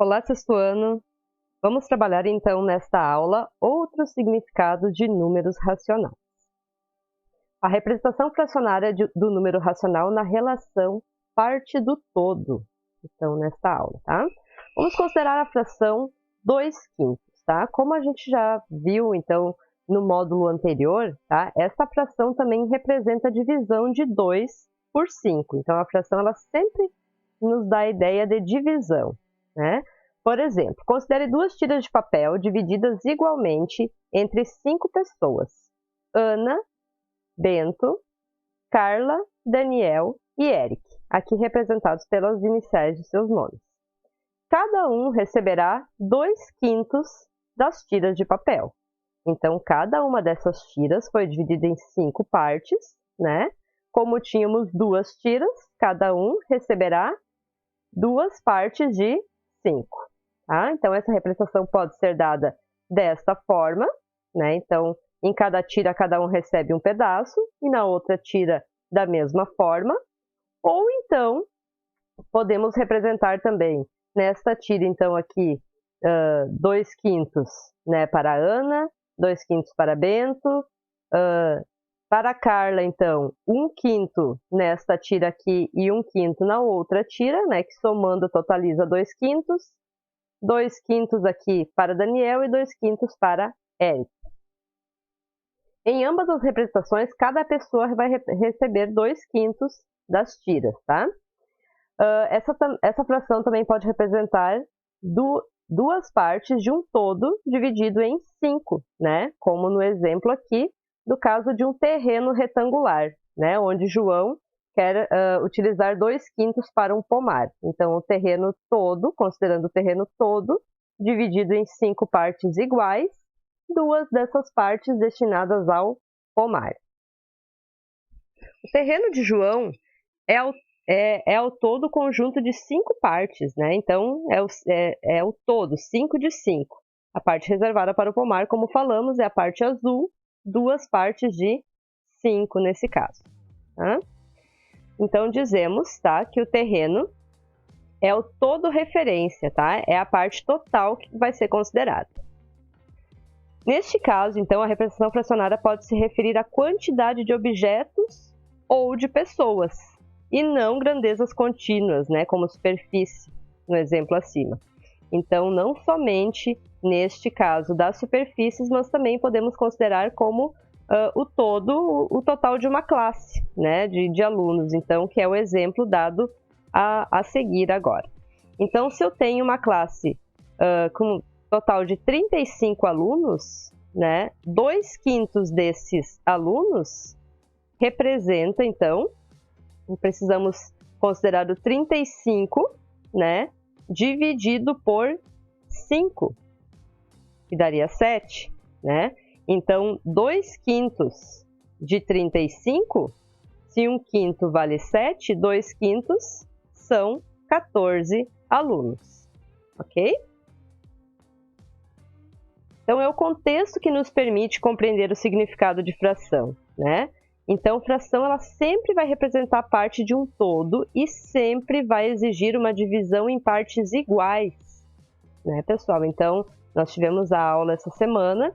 Olá, sexto ano! Vamos trabalhar então nesta aula outros significados de números racionais. A representação fracionária do número racional na relação parte do todo, então nesta aula, tá? Vamos considerar a fração 2/5, tá? Como a gente já viu então no módulo anterior, tá? Esta fração também representa a divisão de 2 por 5. Então a fração ela sempre nos dá a ideia de divisão, né? Por exemplo, considere duas tiras de papel divididas igualmente entre 5 pessoas: Ana, Bento, Carla, Daniel e Eric, aqui representados pelas iniciais de seus nomes. Cada um receberá 2/5 das tiras de papel. Então, cada uma dessas tiras foi dividida em 5 partes, né? Como tínhamos duas tiras, cada um receberá 2 partes de 5. Tá? Então, essa representação pode ser dada desta forma, né? Então, em cada tira, cada um recebe um pedaço, e na outra tira, da mesma forma. Ou então, podemos representar também, nesta tira, então, aqui, 2/5, né, para a Ana, 2/5 para Bento, para a Carla, então, 1/5 nesta tira aqui e 1/5 na outra tira, né, que somando totaliza 2/5. 2/5 aqui para Daniel e 2/5 para Eric. Em ambas as representações, cada pessoa vai receber 2/5 das tiras, tá? Essa fração também pode representar duas partes de um todo dividido em 5, né? Como no exemplo aqui, do caso de um terreno retangular, né? Onde João quer utilizar 2/5 para um pomar. Então, o terreno todo, considerando o terreno todo, dividido em 5 partes iguais, 2 dessas partes destinadas ao pomar. O terreno de João é ao todo conjunto de 5 partes, né? Então, é o todo, 5 de 5. A parte reservada para o pomar, como falamos, é a parte azul, 2 partes de 5 nesse caso, tá? Então, dizemos, tá, que o terreno é o todo referência, tá? É a parte total que vai ser considerada. Neste caso, então, a representação fracionária pode se referir à quantidade de objetos ou de pessoas, e não grandezas contínuas, né, como superfície, no exemplo acima. Então, não somente neste caso das superfícies, mas também podemos considerar como o total de uma classe, né, de alunos, então, que é o exemplo dado a seguir agora. Então, se eu tenho uma classe com total de 35 alunos, né, 2/5 desses alunos representa, então, precisamos considerar o 35, né, dividido por 5, que daria 7, né? Então, 2/5 de 35, se 1/5 vale 7, 2/5 são 14 alunos, ok? Então, é o contexto que nos permite compreender o significado de fração, né? Então, fração ela sempre vai representar parte de um todo e sempre vai exigir uma divisão em partes iguais, né, pessoal? Então, nós tivemos a aula essa semana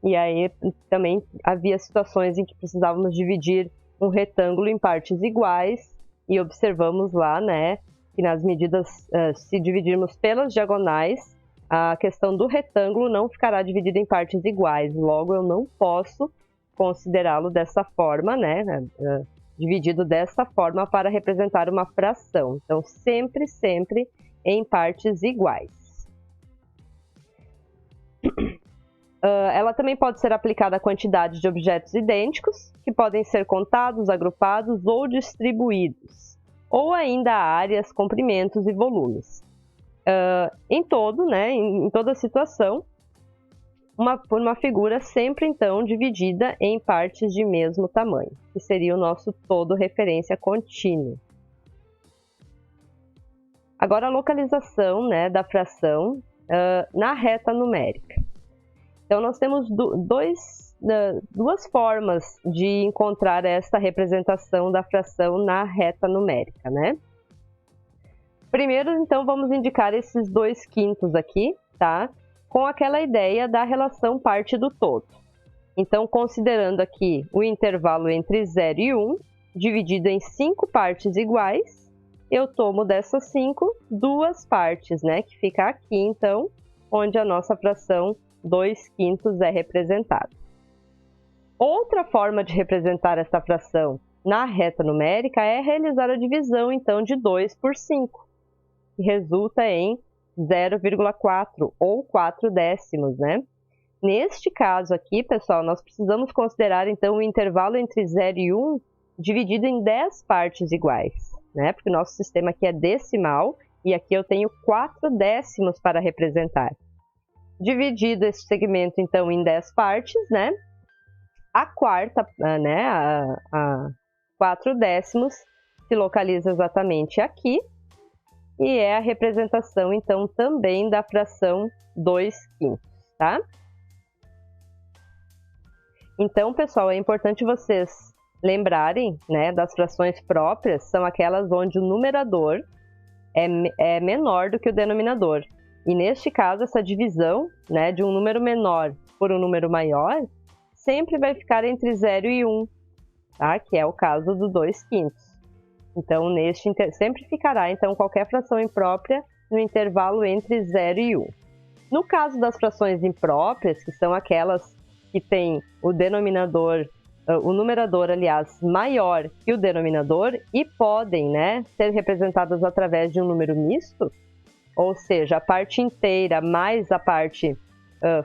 e aí também havia situações em que precisávamos dividir um retângulo em partes iguais e observamos lá, né, que nas medidas, se dividirmos pelas diagonais, a questão do retângulo não ficará dividida em partes iguais, logo eu não posso considerá-lo dessa forma, né, dividido dessa forma para representar uma fração. Então, sempre em partes iguais. Ela também pode ser aplicada à quantidade de objetos idênticos, que podem ser contados, agrupados ou distribuídos, ou ainda a áreas, comprimentos e volumes. Em toda situação, por uma figura sempre, então, dividida em partes de mesmo tamanho, que seria o nosso todo referência contínuo. Agora, a localização, né, da fração na reta numérica. Então, nós temos duas formas de encontrar esta representação da fração na reta numérica, né? Primeiro, então, vamos indicar esses 2/5 aqui, tá? Com aquela ideia da relação parte do todo. Então, considerando aqui o intervalo entre 0 e 1, dividido em 5 partes iguais, eu tomo dessas 5, 2 partes, né? Que fica aqui, então, onde a nossa fração 2/5 é representada. Outra forma de representar essa fração na reta numérica é realizar a divisão, então, de 2 por 5. Que resulta em 0,4 ou 4 décimos, né? Neste caso aqui, pessoal, nós precisamos considerar, então, o intervalo entre 0 e 1 dividido em 10 partes iguais, né? Porque o nosso sistema aqui é decimal e aqui eu tenho 4 décimos para representar. Dividido esse segmento, então, em 10 partes, né? A quarta, né, a 4 décimos se localiza exatamente aqui, e é a representação, então, também da fração 2/5, tá? Então, pessoal, é importante vocês lembrarem, né, das frações próprias, são aquelas onde o numerador é menor do que o denominador. E, neste caso, essa divisão, né, de um número menor por um número maior, sempre vai ficar entre 0 e 1, tá? Que é o caso do 2/5. Então, sempre ficará, então, qualquer fração imprópria no intervalo entre 0 e 1. No caso das frações impróprias, que são aquelas que têm o numerador, aliás, maior que o denominador e podem, né, ser representadas através de um número misto, ou seja, a parte inteira mais a parte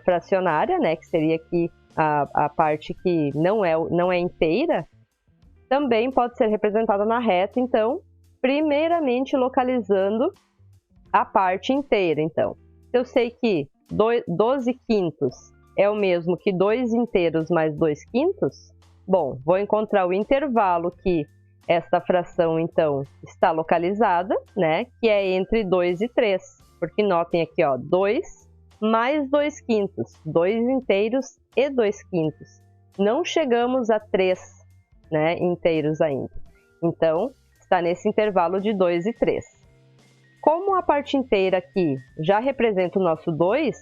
fracionária, né, que seria aqui a parte que não é inteira, também pode ser representada na reta, então, primeiramente localizando a parte inteira. Então, se eu sei que 12/5 é o mesmo que 2 inteiros mais 2/5, bom, vou encontrar o intervalo que esta fração, então, está localizada, né, que é entre 2 e 3, porque notem aqui, ó, 2 mais 2/5, 2 inteiros e 2/5. Não chegamos a 3, né, inteiros ainda. Então, está nesse intervalo de 2 e 3. Como a parte inteira aqui já representa o nosso 2,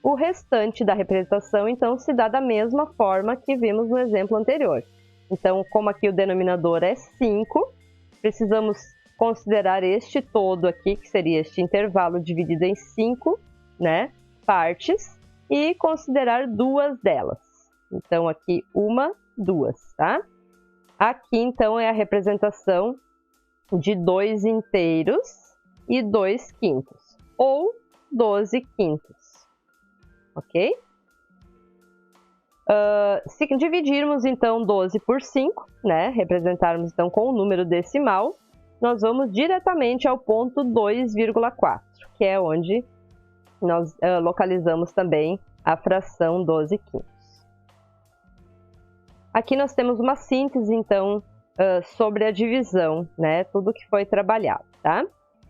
o restante da representação, então, se dá da mesma forma que vimos no exemplo anterior. Então, como aqui o denominador é 5, precisamos considerar este todo aqui, que seria este intervalo dividido em 5, né, partes, e considerar 2 delas. Então, aqui 1, 2, tá? Aqui, então, é a representação de 2 inteiros e 2/5, ou 12/5, ok? Se dividirmos, então, 12 por 5, né, representarmos, então, com o número decimal, nós vamos diretamente ao ponto 2,4, que é onde nós localizamos também a fração 12/5. Aqui nós temos uma síntese, então, sobre a divisão, né? Tudo que foi trabalhado, tá?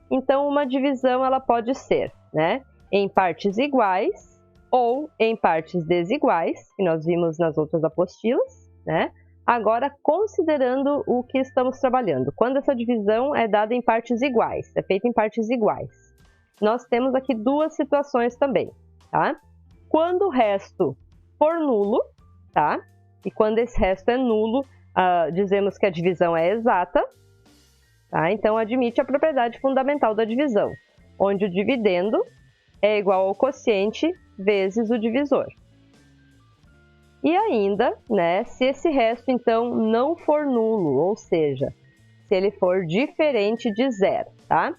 Então, uma divisão, ela pode ser, né, em partes iguais ou em partes desiguais, que nós vimos nas outras apostilas, né? Agora, considerando o que estamos trabalhando, quando essa divisão é dada em partes iguais, é feita em partes iguais, nós temos aqui 2 situações também, tá? Quando o resto for nulo, tá? E quando esse resto é nulo, dizemos que a divisão é exata, tá? Então, admite a propriedade fundamental da divisão, onde o dividendo é igual ao quociente vezes o divisor. E ainda, né, se esse resto, então, não for nulo, ou seja, se ele for diferente de 0, tá?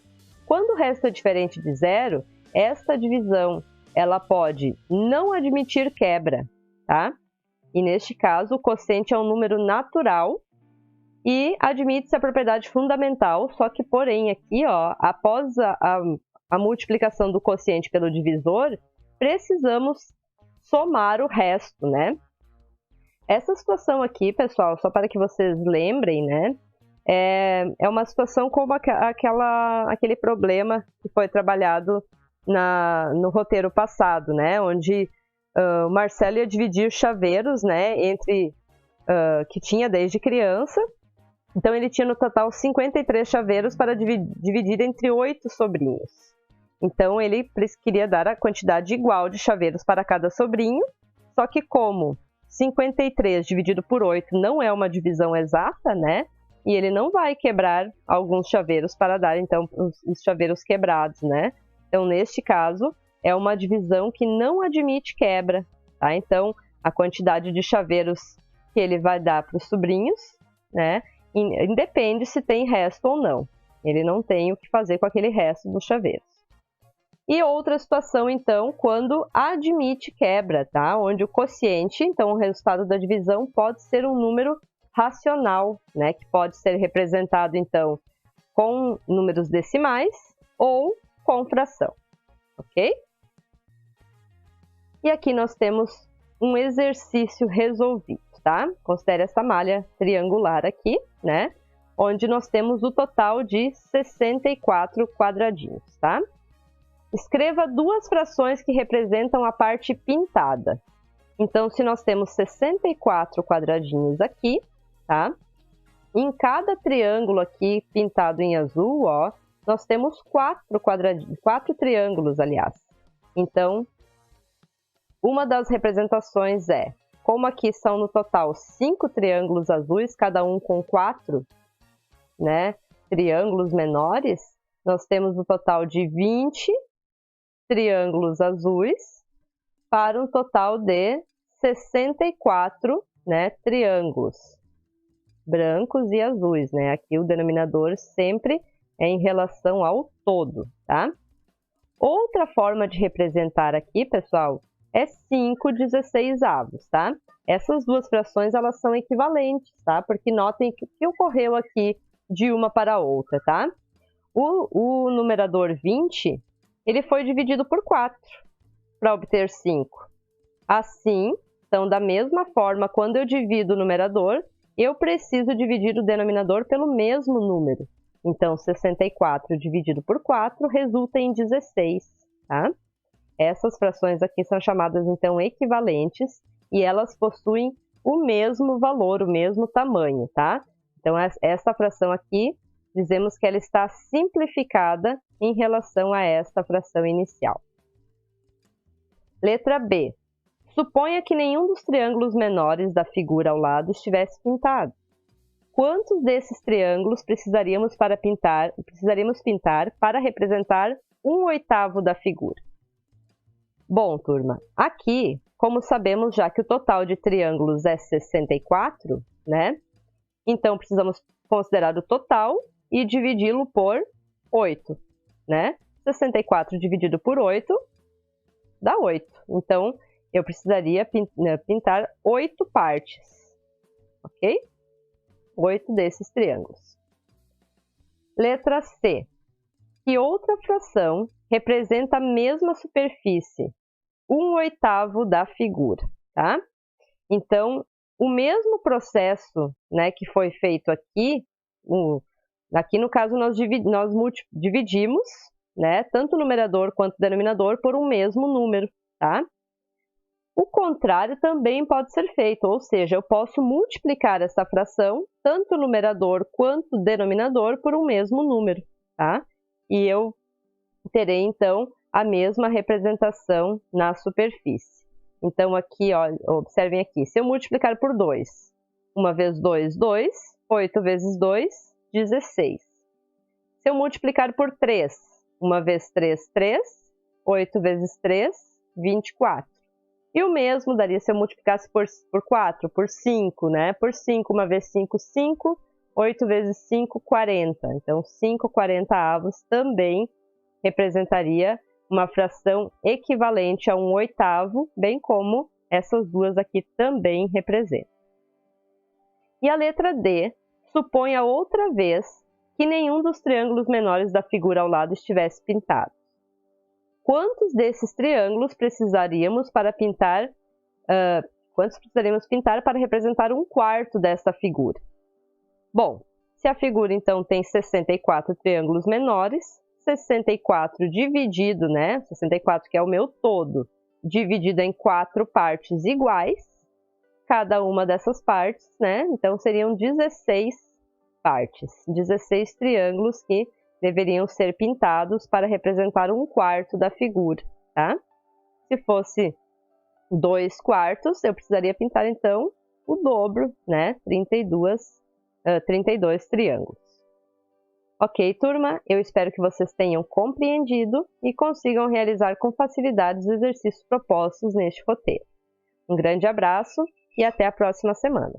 Quando o resto é diferente de 0, esta divisão, ela pode não admitir quebra, tá? E neste caso, o quociente é um número natural e admite-se a propriedade fundamental, só que, porém, aqui, ó, após a multiplicação do quociente pelo divisor, precisamos somar o resto, né? Essa situação aqui, pessoal, só para que vocês lembrem, né? É uma situação como aquele problema que foi trabalhado no roteiro passado, né? Onde o Marcelo ia dividir chaveiros, né? Que tinha desde criança. Então, ele tinha no total 53 chaveiros para dividir entre 8 sobrinhos. Então, ele queria dar a quantidade igual de chaveiros para cada sobrinho, só que como 53 dividido por 8 não é uma divisão exata, né? E ele não vai quebrar alguns chaveiros para dar, então, os chaveiros quebrados, né? Então, neste caso, é uma divisão que não admite quebra, tá? Então, a quantidade de chaveiros que ele vai dar para os sobrinhos, né? Independe se tem resto ou não. Ele não tem o que fazer com aquele resto dos chaveiros. E outra situação, então, quando admite quebra, tá? Onde o quociente, então o resultado da divisão, pode ser um número racional, né? Que pode ser representado, então, com números decimais ou com fração, ok? E aqui nós temos um exercício resolvido, tá? Considere essa malha triangular aqui, né? Onde nós temos o total de 64 quadradinhos, tá? Escreva duas frações que representam a parte pintada. Então, se nós temos 64 quadradinhos aqui, tá? Em cada triângulo aqui pintado em azul, ó, nós temos 4 quadradinhos, 4 triângulos, aliás. Então, uma das representações é, como aqui são no total 5 triângulos azuis, cada um com 4, né, triângulos menores, nós temos um total de 20 triângulos azuis para um total de 64, né, triângulos brancos e azuis, né? Aqui o denominador sempre é em relação ao todo, tá? Outra forma de representar aqui, pessoal, é 5/16avos, tá? Essas duas frações, elas são equivalentes, tá? Porque notem que o que ocorreu aqui de uma para a outra, tá? O numerador 20, ele foi dividido por 4 para obter 5. Assim, então, da mesma forma, quando eu divido o numerador, eu preciso dividir o denominador pelo mesmo número. Então, 64 dividido por 4 resulta em 16, tá? Essas frações aqui são chamadas, então, equivalentes e elas possuem o mesmo valor, o mesmo tamanho, tá? Então, essa fração aqui, dizemos que ela está simplificada em relação a esta fração inicial. Letra B. Suponha que nenhum dos triângulos menores da figura ao lado estivesse pintado. Quantos desses triângulos precisaríamos pintar para representar 1/8 da figura? Bom, turma, aqui, como sabemos já que o total de triângulos é 64, né? Então, precisamos considerar o total e dividi-lo por 8, né? 64 dividido por 8 dá 8. Então, eu precisaria pintar 8 partes, ok? 8 desses triângulos. Letra C. Que outra fração representa a mesma superfície, 1/8 da figura, tá? Então, o mesmo processo, né, que foi feito aqui, aqui no caso nós dividimos, né, tanto o numerador quanto o denominador por um mesmo número, tá? O contrário também pode ser feito, ou seja, eu posso multiplicar essa fração, tanto o numerador quanto o denominador, por um mesmo número, tá? E eu terei, então, a mesma representação na superfície. Então, aqui, ó, observem aqui, se eu multiplicar por 2, 1 vezes 2, 2, 8 vezes 2, 16. Se eu multiplicar por 3, 1 vezes 3, 3, 8 vezes 3, 24. E o mesmo daria se eu multiplicasse por 4, por 5, né? Por 5, 1 vezes 5, 5, 8 vezes 5, 40. Então, 5/40 também representaria uma fração equivalente a 1/8, bem como essas duas aqui também representam. E a letra D, suponha outra vez que nenhum dos triângulos menores da figura ao lado estivesse pintado. Quantos desses triângulos precisaríamos pintar para representar 1/4 desta figura? Bom, se a figura então tem 64 triângulos menores, 64 dividido, né? 64 que é o meu todo, dividido em 4 partes iguais, cada uma dessas partes, né? Então seriam 16 partes, 16 triângulos que deveriam ser pintados para representar 1/4 da figura, tá? Se fosse 2/4, eu precisaria pintar então o dobro, né? 32 triângulos. Ok, turma? Eu espero que vocês tenham compreendido e consigam realizar com facilidade os exercícios propostos neste roteiro. Um grande abraço e até a próxima semana.